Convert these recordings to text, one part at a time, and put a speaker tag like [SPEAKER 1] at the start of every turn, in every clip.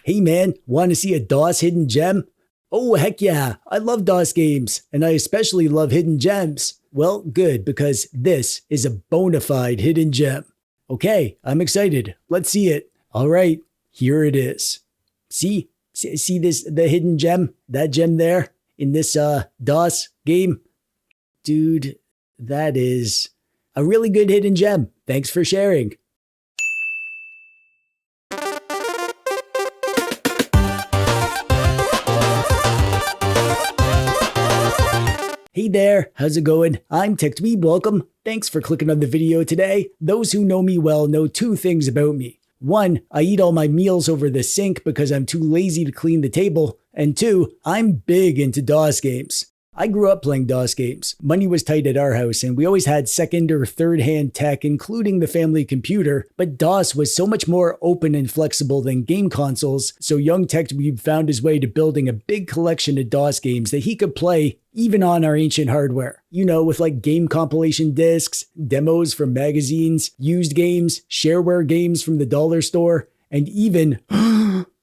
[SPEAKER 1] Hey man, want to see a DOS hidden gem? Oh heck yeah, I love DOS games, and I especially love hidden gems. Well, good, because this is a bona fide hidden gem. Okay, I'm excited. Let's see it. Alright, here it is. See this, the hidden gem? That gem there? In this DOS game? Dude, that is a really good hidden gem. Thanks for sharing. Hey there, how's it going? I'm TechDweeb, welcome. Thanks for clicking on the video today. Those who know me well know two things about me. One, I eat all my meals over the sink because I'm too lazy to clean the table. And two, I'm big into DOS games. I grew up playing DOS games. Money was tight at our house, and we always had second or third hand tech, including the family computer, but DOS was so much more open and flexible than game consoles, so young TechDweeb found his way to building a big collection of DOS games that he could play even on our ancient hardware. You know, with like game compilation discs, demos from magazines, used games, shareware games from the dollar store, and even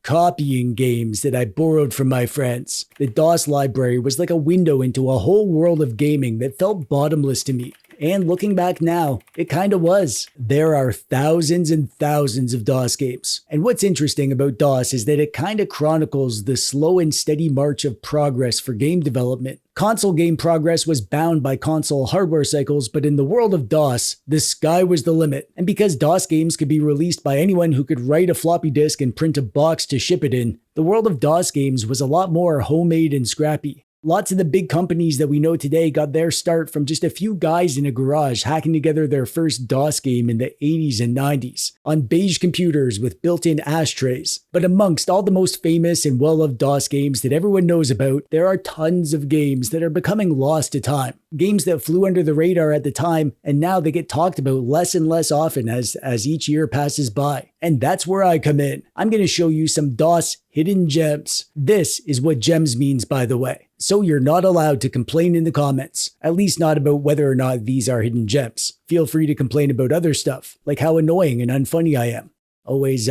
[SPEAKER 1] copying games that I borrowed from my friends. The DOS library was like a window into a whole world of gaming that felt bottomless to me. And looking back now, it kinda was. There are thousands and thousands of DOS games. And what's interesting about DOS is that it kinda chronicles the slow and steady march of progress for game development. Console game progress was bound by console hardware cycles, but in the world of DOS, the sky was the limit. And because DOS games could be released by anyone who could write a floppy disk and print a box to ship it in, the world of DOS games was a lot more homemade and scrappy. Lots of the big companies that we know today got their start from just a few guys in a garage hacking together their first DOS game in the 80s and 90s on beige computers with built-in ashtrays. But amongst all the most famous and well-loved DOS games that everyone knows about, there are tons of games that are becoming lost to time. Games that flew under the radar at the time, and now they get talked about less and less often as each year passes by. And that's where I come in. I'm going to show you some DOS hidden gems. This is what gems means, by the way. So you're not allowed to complain in the comments, at least not about whether or not these are hidden gems. Feel free to complain about other stuff, like how annoying and unfunny I am. Always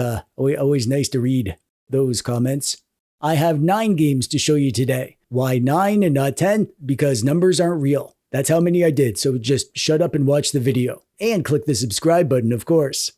[SPEAKER 1] nice to read those comments. I have 9 games to show you today. Why 9 and not 10? Because numbers aren't real. That's how many I did, so just shut up and watch the video. And click the subscribe button, of course.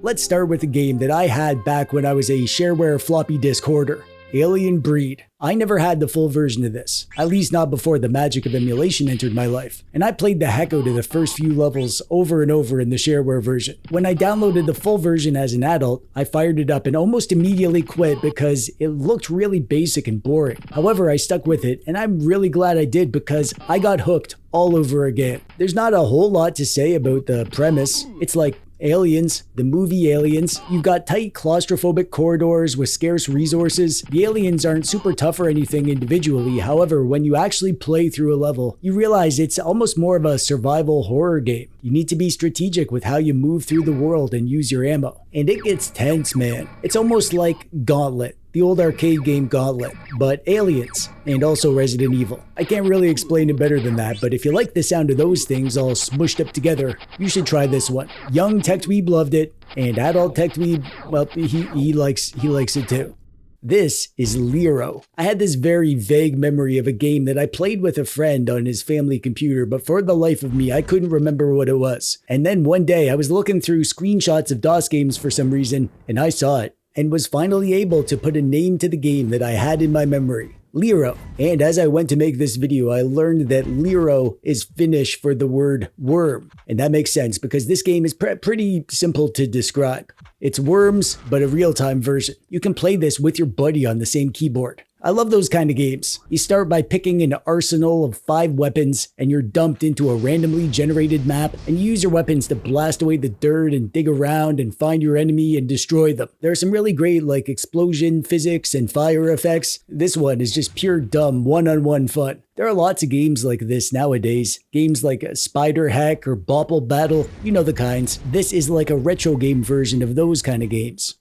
[SPEAKER 1] Let's start with a game that I had back when I was a shareware floppy disk hoarder. Alien Breed. I never had the full version of this, at least not before the magic of emulation entered my life, and I played the heck out of the first few levels over and over in the shareware version. When I downloaded the full version as an adult, I fired it up and almost immediately quit because it looked really basic and boring. However, I stuck with it, and I'm really glad I did because I got hooked all over again. There's not a whole lot to say about the premise. It's like Aliens, the movie Aliens. You've got tight claustrophobic corridors with scarce resources. The aliens aren't super tough or anything individually. However, when you actually play through a level, you realize it's almost more of a survival horror game. You need to be strategic with how you move through the world and use your ammo. And it gets tense, man. It's almost like Gauntlet. The old arcade game Gauntlet, but aliens, and also Resident Evil. I can't really explain it better than that, but if you like the sound of those things all smushed up together, you should try this one. Young TechDweeb loved it, and adult TechDweeb, well, he likes it too. This is Liero. I had this very vague memory of a game that I played with a friend on his family computer, but for the life of me, I couldn't remember what it was. And then one day, I was looking through screenshots of DOS games for some reason, and I saw it, and was finally able to put a name to the game that I had in my memory. Liero. And as I went to make this video, I learned that Liero is Finnish for the word worm. And that makes sense because this game is pretty simple to describe. It's Worms, but a real-time version. You can play this with your buddy on the same keyboard. I love those kind of games. You start by picking an arsenal of 5 weapons and you're dumped into a randomly generated map and you use your weapons to blast away the dirt and dig around and find your enemy and destroy them. There are some really great like explosion physics and fire effects. This one is just pure dumb one-on-one fun. There are lots of games like this nowadays. Games like Spider Hack or Bopple Battle, you know the kinds. This is like a retro game version of those kind of games.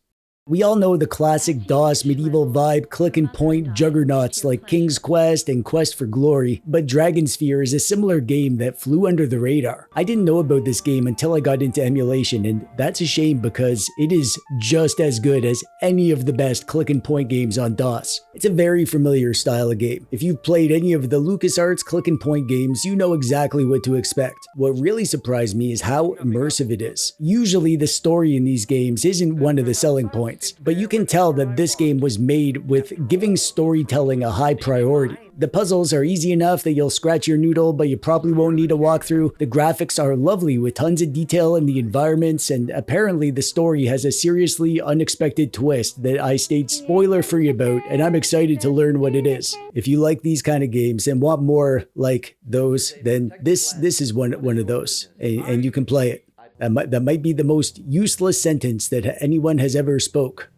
[SPEAKER 1] We all know the classic DOS medieval vibe click and point juggernauts like King's Quest and Quest for Glory, but Dragonsphere is a similar game that flew under the radar. I didn't know about this game until I got into emulation, and that's a shame because it is just as good as any of the best click and point games on DOS. It's a very familiar style of game. If you've played any of the LucasArts click and point games, you know exactly what to expect. What really surprised me is how immersive it is. Usually the story in these games isn't one of the selling points, but you can tell that this game was made with giving storytelling a high priority. The puzzles are easy enough that you'll scratch your noodle, but you probably won't need a walkthrough. The graphics are lovely with tons of detail in the environments, and apparently the story has a seriously unexpected twist that I stayed spoiler-free about, and I'm excited to learn what it is. If you like these kind of games and want more like those, then this is one of those, and you can play it. That might be the most useless sentence that anyone has ever spoke.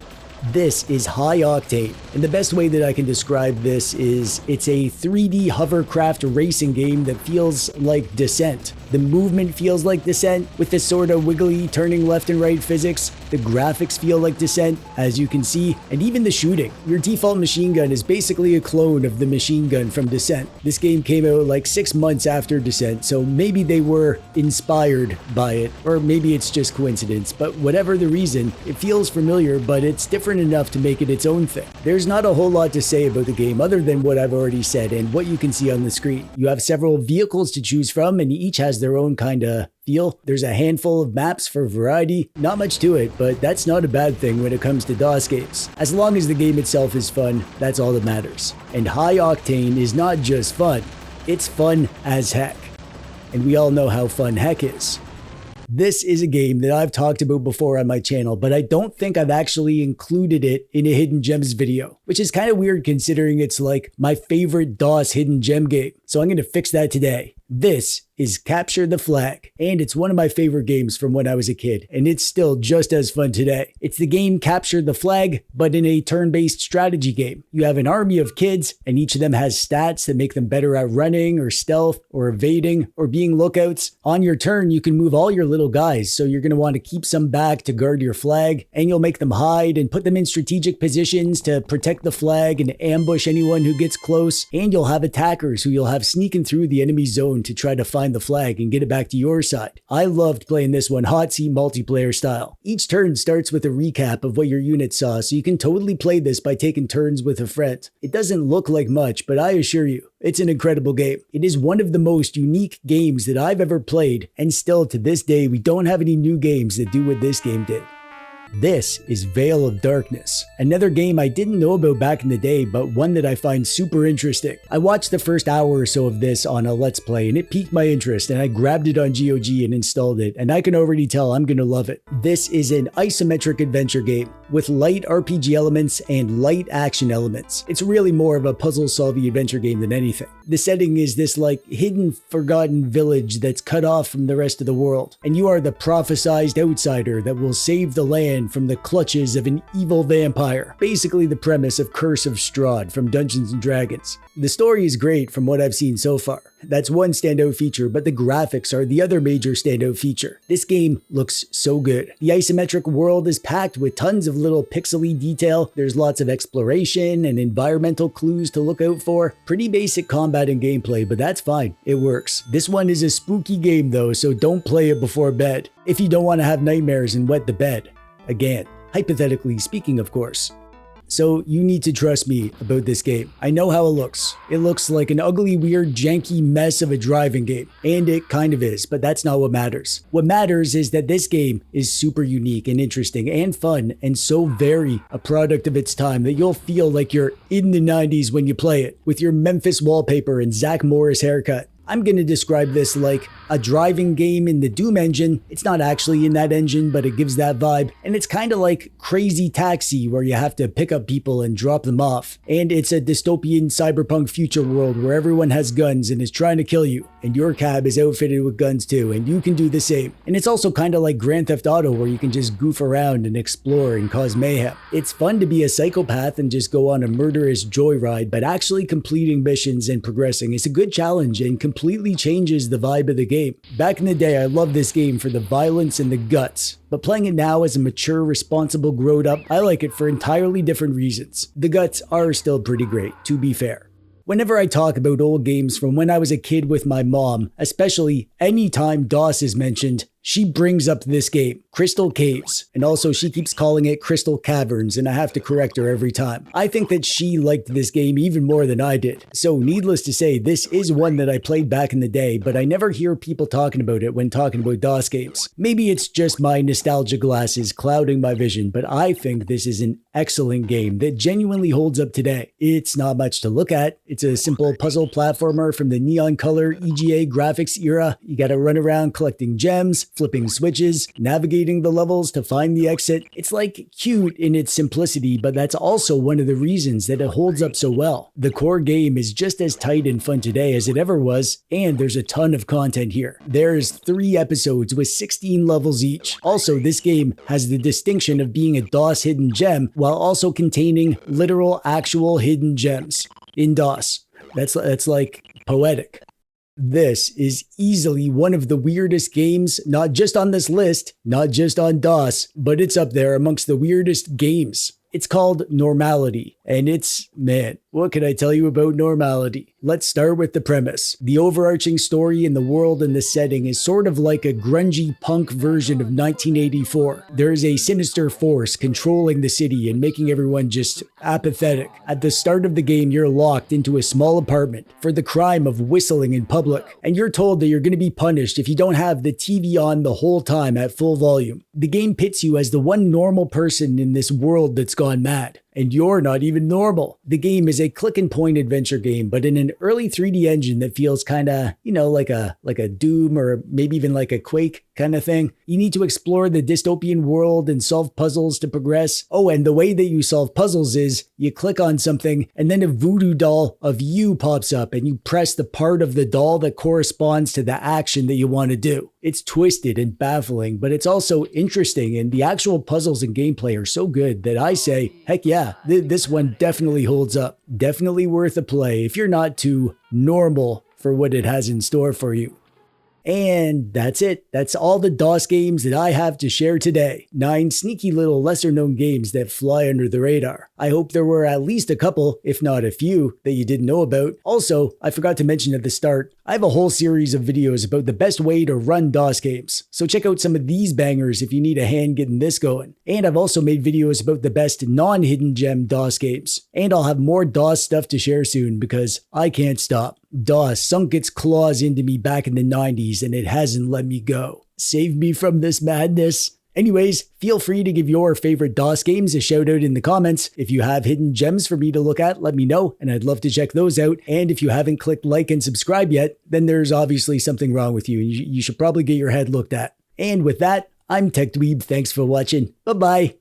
[SPEAKER 1] This is Hi-Octane, and the best way that I can describe this is it's a 3D hovercraft racing game that feels like Descent. The movement feels like Descent with this sort of wiggly turning left and right physics. The graphics feel like Descent, as you can see, and even the shooting. Your default machine gun is basically a clone of the machine gun from Descent. This game came out like 6 months after Descent, so maybe they were inspired by it, or maybe it's just coincidence, but whatever the reason, it feels familiar, but it's different enough to make it its own thing. There's not a whole lot to say about the game other than what I've already said and what you can see on the screen. You have several vehicles to choose from, and each has their own kind of feel. There's a handful of maps for variety. Not much to it, but that's not a bad thing when it comes to DOS games. As long as the game itself is fun, that's all that matters. And Hi-Octane is not just fun, it's fun as heck. And we all know how fun heck is. This is a game that I've talked about before on my channel, but I don't think I've actually included it in a Hidden Gems video, which is kind of weird considering it's like my favorite DOS Hidden Gem game. So I'm going to fix that today. This is Capture the Flag, and it's one of my favorite games from when I was a kid, and it's still just as fun today. It's the game Capture the Flag, but in a turn-based strategy game. You have an army of kids, and each of them has stats that make them better at running, or stealth, or evading, or being lookouts. On your turn, you can move all your little guys, so you're going to want to keep some back to guard your flag, and you'll make them hide and put them in strategic positions to protect the flag and ambush anyone who gets close, and you'll have attackers who you'll have sneaking through the enemy zone to try to find the flag and get it back to your side. I loved playing this one hot seat multiplayer style. Each turn starts with a recap of what your unit saw, so you can totally play this by taking turns with a friend. It doesn't look like much, but I assure you, it's an incredible game. It is one of the most unique games that I've ever played, and still to this day, we don't have any new games that do what this game did. This is Veil of Darkness, another game I didn't know about back in the day, but one that I find super interesting. I watched the first hour or so of this on a Let's Play, and it piqued my interest, and I grabbed it on GOG and installed it, and I can already tell I'm gonna love it. This is an isometric adventure game with light RPG elements and light action elements. It's really more of a puzzle-solving adventure game than anything. The setting is this like hidden, forgotten village that's cut off from the rest of the world, and you are the prophesized outsider that will save the land from the clutches of an evil vampire. Basically the premise of Curse of Strahd from Dungeons & Dragons. The story is great from what I've seen so far. That's one standout feature, but the graphics are the other major standout feature. This game looks so good. The isometric world is packed with tons of little pixely detail. There's lots of exploration and environmental clues to look out for. Pretty basic combat and gameplay, but that's fine. It works. This one is a spooky game though, so don't play it before bed. If you don't want to have nightmares and wet the bed. Again, hypothetically speaking, of course. So you need to trust me about this game. I know how it looks. It looks like an ugly, weird, janky mess of a driving game. And it kind of is, but that's not what matters. What matters is that this game is super unique and interesting and fun and so very a product of its time that you'll feel like you're in the 90s when you play it, with your Memphis wallpaper and Zach Morris haircut. I'm going to describe this like a driving game in the Doom engine. It's not actually in that engine, but it gives that vibe. And it's kind of like Crazy Taxi, where you have to pick up people and drop them off. And it's a dystopian cyberpunk future world where everyone has guns and is trying to kill you. And your cab is outfitted with guns too, and you can do the same. And it's also kind of like Grand Theft Auto, where you can just goof around and explore and cause mayhem. It's fun to be a psychopath and just go on a murderous joyride, but actually completing missions and progressing is a good challenge, and completing completely changes the vibe of the game. Back in the day, I loved this game for the violence and the guts, but playing it now as a mature, responsible grown-up, I like it for entirely different reasons. The guts are still pretty great, to be fair. Whenever I talk about old games from when I was a kid with my mom, especially anytime DOS is mentioned, she brings up this game, Crystal Caves, and also she keeps calling it Crystal Caverns, and I have to correct her every time. I think that she liked this game even more than I did. So needless to say, this is one that I played back in the day, but I never hear people talking about it when talking about DOS games. Maybe it's just my nostalgia glasses clouding my vision, but I think this is an excellent game that genuinely holds up today. It's not much to look at. It's a simple puzzle platformer from the neon color EGA graphics era. You gotta run around collecting gems, flipping switches, navigating the levels to find the exit. It's like cute in its simplicity, but that's also one of the reasons that it holds up so well. The core game is just as tight and fun today as it ever was, and there's a ton of content here. There's 3 episodes with 16 levels each. Also, this game has the distinction of being a DOS hidden gem while also containing literal actual hidden gems in DOS. That's like poetic. This is easily one of the weirdest games, not just on this list, not just on DOS, but it's up there amongst the weirdest games. It's called Normality, and man, what can I tell you about Normality? Let's start with the premise. The overarching story in the world and the setting is sort of like a grungy punk version of 1984. There is a sinister force controlling the city and making everyone just apathetic. At the start of the game, you're locked into a small apartment for the crime of whistling in public, and you're told that you're going to be punished if you don't have the TV on the whole time at full volume. The game pits you as the one normal person in this world that's gone mad. And you're not even normal. The game is a click and point adventure game, but in an early 3D engine that feels kinda, like a Doom or maybe even like a Quake kind of thing. You need to explore the dystopian world and solve puzzles to progress. Oh, and the way that you solve puzzles is you click on something and then a voodoo doll of you pops up and you press the part of the doll that corresponds to the action that you want to do. It's twisted and baffling, but it's also interesting, and the actual puzzles and gameplay are so good that I say, heck yeah, this one definitely holds up. Definitely worth a play if you're not too normal for what it has in store for you. And that's it. That's all the DOS games that I have to share today. 9 sneaky little lesser known games that fly under the radar. I hope there were at least a couple, if not a few, that you didn't know about. Also, I forgot to mention at the start, I have a whole series of videos about the best way to run DOS games. So check out some of these bangers if you need a hand getting this going. And I've also made videos about the best non-hidden gem DOS games. And I'll have more DOS stuff to share soon because I can't stop. DOS sunk its claws into me back in the 90s and it hasn't let me go. Save me from this madness. Anyways, feel free to give your favorite DOS games a shout out in the comments. If you have hidden gems for me to look at, let me know, and I'd love to check those out. And if you haven't clicked like and subscribe yet, then there's obviously something wrong with you and you should probably get your head looked at. And with that, I'm TechDweeb. Thanks for watching. Bye-bye.